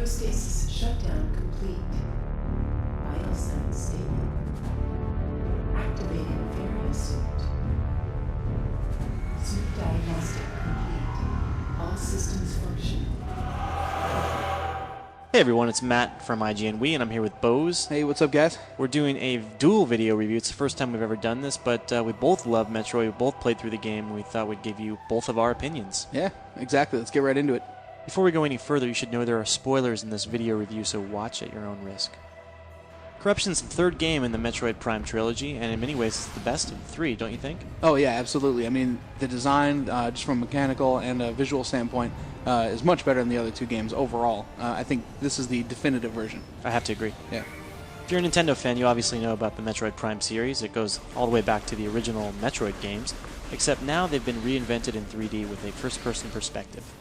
Cryostasis shutdown complete. Vital signs stable. Activating area suit. Suit diagnostic complete. All systems function. Hey everyone, it's Matt from IGN Wii, and I'm here with Bose. Hey, what's up, guys? We're doing a dual video review. It's the first time we've ever done this, but we both love Metroid. We both played through the game. We thought we'd give you both of our opinions. Yeah, exactly. Let's get right into it. Before we go any further, you should know there are spoilers in this video review, so watch at your own risk. Corruption's the third game in the Metroid Prime trilogy, and in many ways it's the best of the three, don't you think? Oh, yeah, absolutely. I mean, the design, just from a mechanical and a visual standpoint, is much better than the other two games overall. I think this is the definitive version. I have to agree. Yeah. If you're a Nintendo fan, you obviously know about the Metroid Prime series. It goes all the way back to the original Metroid games, except now they've been reinvented in 3D with a first-person perspective.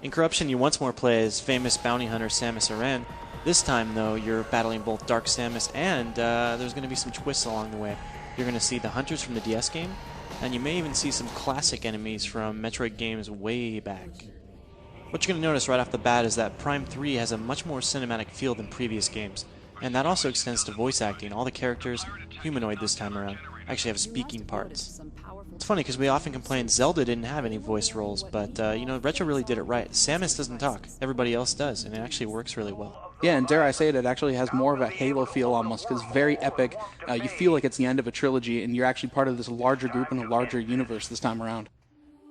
In Corruption, you once more play as famous bounty hunter Samus Aran. This time, though, you're battling both Dark Samus and there's going to be some twists along the way. You're going to see the hunters from the DS game, and you may even see some classic enemies from Metroid games way back. What you're going to notice right off the bat is that Prime 3 has a much more cinematic feel than previous games, and that also extends to voice acting. All the characters, humanoid this time around, actually have speaking parts. It's funny because we often complain Zelda didn't have any voice roles, but Retro really did it right. Samus doesn't talk, everybody else does, and it actually works really well. Yeah, and dare I say it, it actually has more of a Halo feel almost, because it's very epic. You feel like it's the end of a trilogy, and you're actually part of this larger group in a larger universe this time around.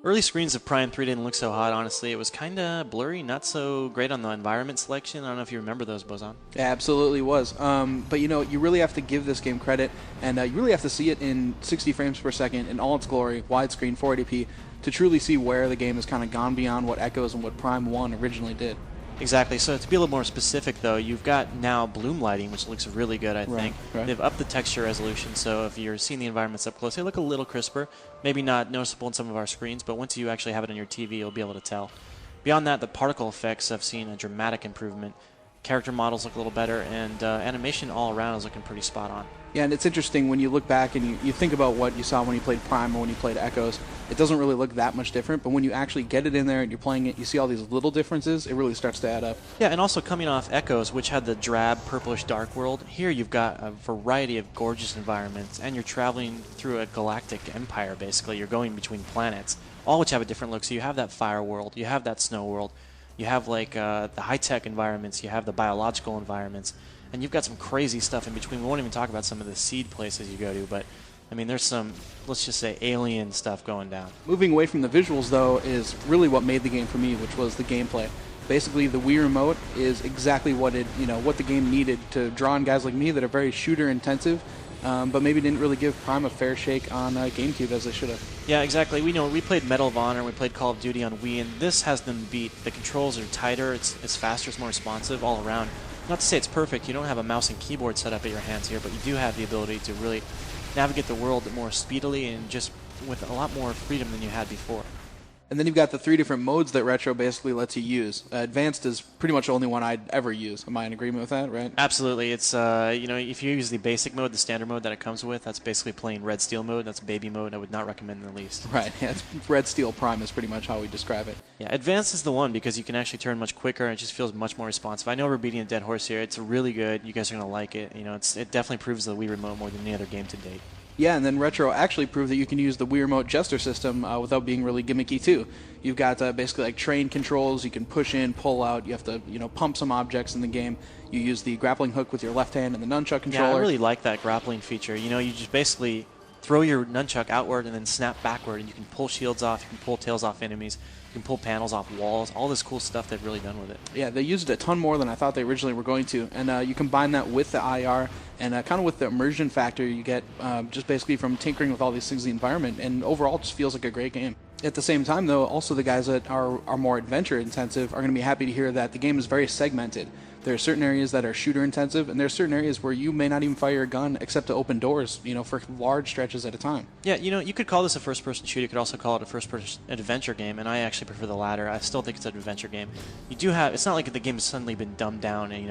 Early screens of Prime 3 didn't look so hot, honestly. It was kind of blurry, not so great on the environment selection. I don't know if you remember those, Bozan. It absolutely was. But you really have to give this game credit, and you really have to see it in 60 frames per second in all its glory, widescreen, 480p, to truly see where the game has kind of gone beyond what Echoes and what Prime 1 originally did. Exactly. So to be a little more specific, though, you've got now bloom lighting, which looks really good, I think. Right. They've upped the texture resolution, so if you're seeing the environments up close, they look a little crisper. Maybe not noticeable in some of our screens, but once you actually have it on your TV, you'll be able to tell. Beyond that, the particle effects have seen a dramatic improvement. Character models look a little better, and animation all around is looking pretty spot on. Yeah, and it's interesting when you look back and you think about what you saw when you played Prime or when you played Echoes. It doesn't really look that much different, but when you actually get it in there and you're playing it, you see all these little differences, it really starts to add up. Yeah, and also coming off Echoes, which had the drab, purplish dark world, here you've got a variety of gorgeous environments, and you're traveling through a galactic empire, basically. You're going between planets, all which have a different look. So you have that fire world, you have that snow world, you have like the high-tech environments, you have the biological environments, and you've got some crazy stuff in between. We won't even talk about some of the seed places you go to, but I mean, there's some, let's just say, alien stuff going down. Moving away from the visuals, though, is really what made the game for me, which was the gameplay. Basically, the Wii Remote is exactly what what the game needed to draw on guys like me that are very shooter-intensive, but maybe didn't really give Prime a fair shake on GameCube as they should have. Yeah, exactly. We played Medal of Honor, we played Call of Duty on Wii, and this has them beat. The controls are tighter, it's faster, it's more responsive all around. Not to say it's perfect, you don't have a mouse and keyboard set up at your hands here, but you do have the ability to really navigate the world more speedily and just with a lot more freedom than you had before. And then you've got the 3 different modes that Retro basically lets you use. Advanced is pretty much the only one I'd ever use. Am I in agreement with that, right? Absolutely. It's if you use the basic mode, the standard mode that it comes with, that's basically playing Red Steel mode. That's baby mode. I would not recommend in the least. Right. Yeah, Red Steel Prime is pretty much how we describe it. Yeah, Advanced is the one because you can actually turn much quicker and it just feels much more responsive. I know we're beating a dead horse here. It's really good. You guys are going to like it. It definitely proves the Wii Remote more than any other game to date. Yeah, and then Retro actually proved that you can use the Wii Remote gesture system without being really gimmicky, too. You've got basically like train controls. You can push in, pull out. You have to, pump some objects in the game. You use the grappling hook with your left hand and the nunchuck controller. Yeah, I really like that grappling feature. You just basically throw your nunchuck outward and then snap backward, and you can pull shields off, you can pull tails off enemies, you can pull panels off walls, all this cool stuff they've really done with it. Yeah, they used it a ton more than I thought they originally were going to, and you combine that with the IR and kind of with the immersion factor you get just basically from tinkering with all these things in the environment, and overall it just feels like a great game. At the same time, though, also the guys that are more adventure-intensive are going to be happy to hear that the game is very segmented. There are certain areas that are shooter-intensive, and there are certain areas where you may not even fire a gun except to open doors, for large stretches at a time. Yeah, you could call this a first-person shooter. You could also call it a first-person adventure game, and I actually prefer the latter. I still think it's an adventure game. It's not like the game has suddenly been dumbed down, and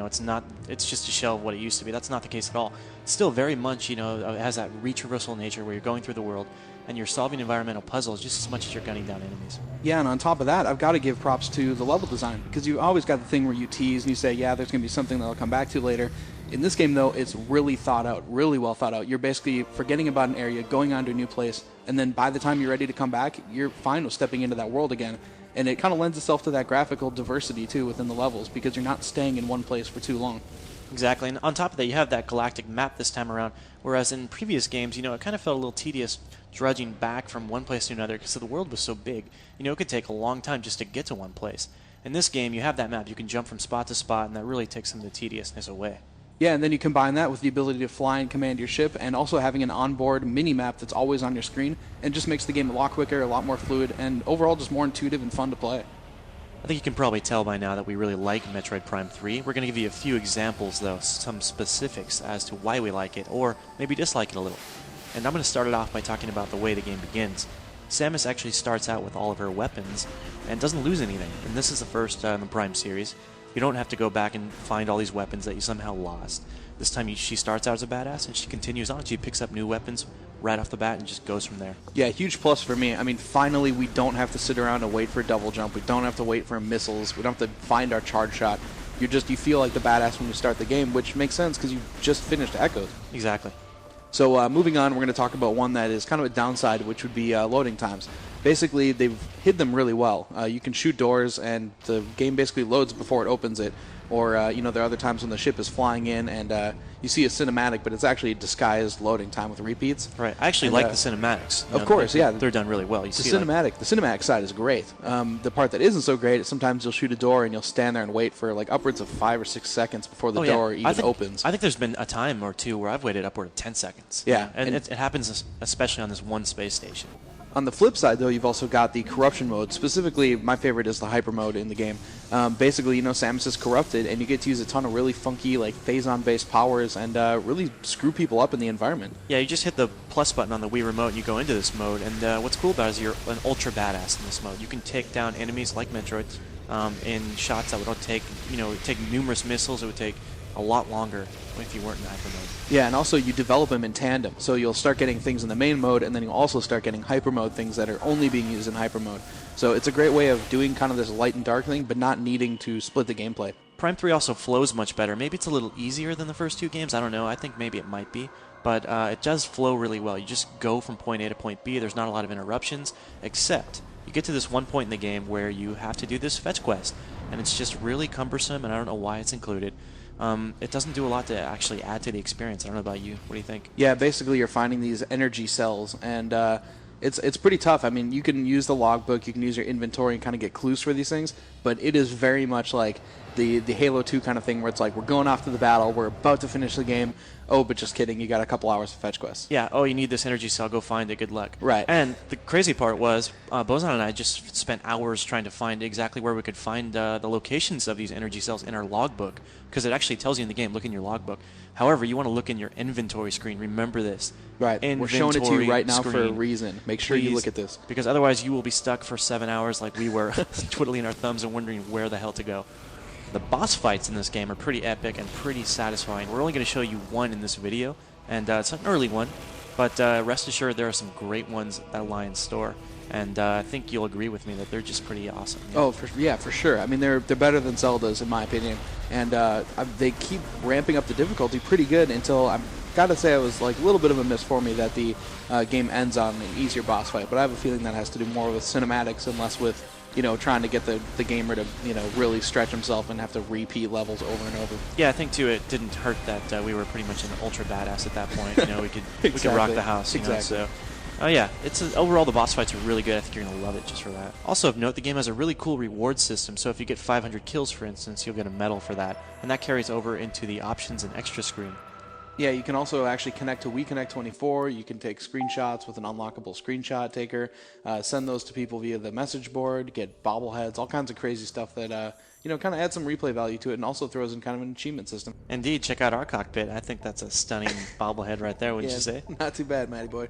it's just a shell of what it used to be. That's not the case at all. It's still very much, it has that retraversal nature where you're going through the world. and you're solving environmental puzzles just as much as you're gunning down enemies. Yeah, and on top of that, I've got to give props to the level design, because you always got the thing where you tease and you say, yeah, there's going to be something that I'll come back to later. In this game, though, it's really thought out, really well thought out. You're basically forgetting about an area, going on to a new place, and then by the time you're ready to come back, you're fine with stepping into that world again. And it kind of lends itself to that graphical diversity, too, within the levels, because you're not staying in one place for too long. Exactly, and on top of that, you have that galactic map this time around, whereas in previous games, it kind of felt a little tedious drudging back from one place to another because the world was so big. It could take a long time just to get to one place. In this game, you have that map. You can jump from spot to spot, and that really takes some of the tediousness away. Yeah, and then you combine that with the ability to fly and command your ship, and also having an onboard mini-map that's always on your screen, and just makes the game a lot quicker, a lot more fluid, and overall just more intuitive and fun to play. I think you can probably tell by now that we really like Metroid Prime 3. We're going to give you a few examples, though, some specifics as to why we like it, or maybe dislike it a little. And I'm going to start it off by talking about the way the game begins. Samus actually starts out with all of her weapons and doesn't lose anything, and this is the first in the Prime series. You don't have to go back and find all these weapons that you somehow lost. This time she starts out as a badass, and she continues on. She picks up new weapons right off the bat and just goes from there. Yeah, huge plus for me. I mean, finally we don't have to sit around and wait for a double jump. We don't have to wait for missiles. We don't have to find our charge shot. You feel like the badass when you start the game, which makes sense because you just finished Echoes. Exactly. So moving on, we're going to talk about one that is kind of a downside, which would be loading times. Basically, they've hid them really well. You can shoot doors, and the game basically loads before it opens it. Or, there are other times when the ship is flying in, and you see a cinematic, but it's actually a disguised loading time with repeats. Right. I actually like the cinematics. Of course, yeah. They're done really well. The cinematic side is great. The part that isn't so great is sometimes you'll shoot a door, and you'll stand there and wait for like upwards of 5 or 6 seconds before the door even opens. I think there's been a time or two where I've waited upward of 10 seconds. Yeah. And it happens especially on this one space station. On the flip side, though, you've also got the corruption mode. Specifically, my favorite is the hyper mode in the game. Basically, Samus is corrupted, and you get to use a ton of really funky, like, phazon-based powers and really screw people up in the environment. Yeah, you just hit the plus button on the Wii Remote, and you go into this mode, and what's cool about it is you're an ultra badass in this mode. You can take down enemies like Metroid in shots that would take numerous missiles. It would take a lot longer if you weren't in hyper mode. Yeah, and also you develop them in tandem. So you'll start getting things in the main mode, and then you'll also start getting hyper mode things that are only being used in hyper mode. So it's a great way of doing kind of this light and dark thing, but not needing to split the gameplay. Prime 3 also flows much better. Maybe it's a little easier than the first two games. I don't know. I think maybe it might be. But it does flow really well. You just go from point A to point B. There's not a lot of interruptions, except you get to this one point in the game where you have to do this fetch quest. And it's just really cumbersome, and I don't know why it's included. It doesn't do a lot to actually add to the experience. I don't know about you. What do you think? Yeah, basically you're finding these energy cells, and it's pretty tough. I mean, you can use the logbook, you can use your inventory and kind of get clues for these things, but it is very much like the Halo 2 kind of thing where it's like, we're going off to the battle, we're about to finish the game, oh, but just kidding, you got a couple hours of fetch quests. Yeah, oh, you need this energy cell, go find it, good luck. Right. And the crazy part was, Bozan and I just spent hours trying to find exactly where we could find the locations of these energy cells in our logbook, because it actually tells you in the game, look in your logbook. However, you want to look in your inventory screen. Remember this. Right. We're showing it to you right now screen. for a reason. Make sure you look at this. Because otherwise you will be stuck for 7 hours like we were, twiddling our thumbs and wondering where the hell to go. The boss fights in this game are pretty epic and pretty satisfying. We're only going to show you one in this video, and it's an early one, but rest assured there are some great ones that lie in store. And I think you'll agree with me that they're just pretty awesome. Yeah. Oh, for sure. I mean, they're better than Zelda's, in my opinion. And they keep ramping up the difficulty pretty good until I've got to say it was like a little bit of a miss for me that the game ends on an easier boss fight. But I have a feeling that has to do more with cinematics and less with trying to get the gamer to really stretch himself and have to repeat levels over and over. Yeah, I think too it didn't hurt that we were pretty much an ultra badass at that point. We could rock the house. So. Oh yeah, overall the boss fights are really good. I think you're going to love it just for that. Also of note, the game has a really cool reward system, so if you get 500 kills, for instance, you'll get a medal for that, and that carries over into the options and extra screen. Yeah, you can also actually connect to WeConnect 24. You can take screenshots with an unlockable screenshot taker, send those to people via the message board, get bobbleheads, all kinds of crazy stuff that kind of adds some replay value to it, and also throws in kind of an achievement system. Indeed, check out our cockpit. I think that's a stunning bobblehead right there, wouldn't you say? Not too bad, Matty boy.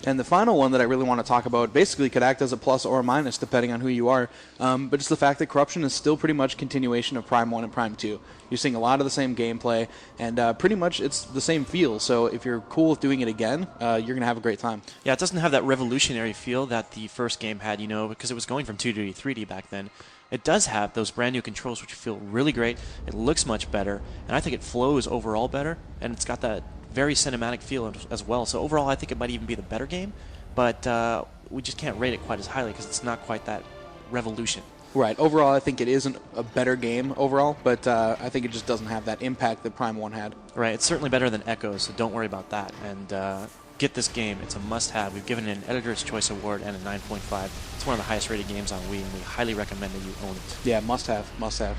And the final one that I really want to talk about basically could act as a plus or a minus depending on who you are, but it's the fact that Corruption is still pretty much continuation of Prime 1 and Prime 2. You're seeing a lot of the same gameplay, and pretty much it's the same feel, so if you're cool with doing it again, you're going to have a great time. Yeah, it doesn't have that revolutionary feel that the first game had, because it was going from 2D to 3D back then. It does have those brand new controls which feel really great. It looks much better, and I think it flows overall better, and it's got that very cinematic feel as well. So overall, I think it might even be the better game, but we just can't rate it quite as highly because it's not quite that revolution. Right. Overall, I think it isn't a better game overall, but I think it just doesn't have that impact that Prime 1 had. Right. It's certainly better than Echoes, so don't worry about that. And get this game. It's a must-have. We've given it an Editor's Choice Award and a 9.5. It's one of the highest-rated games on Wii, and we highly recommend that you own it. Yeah, must have. Must have.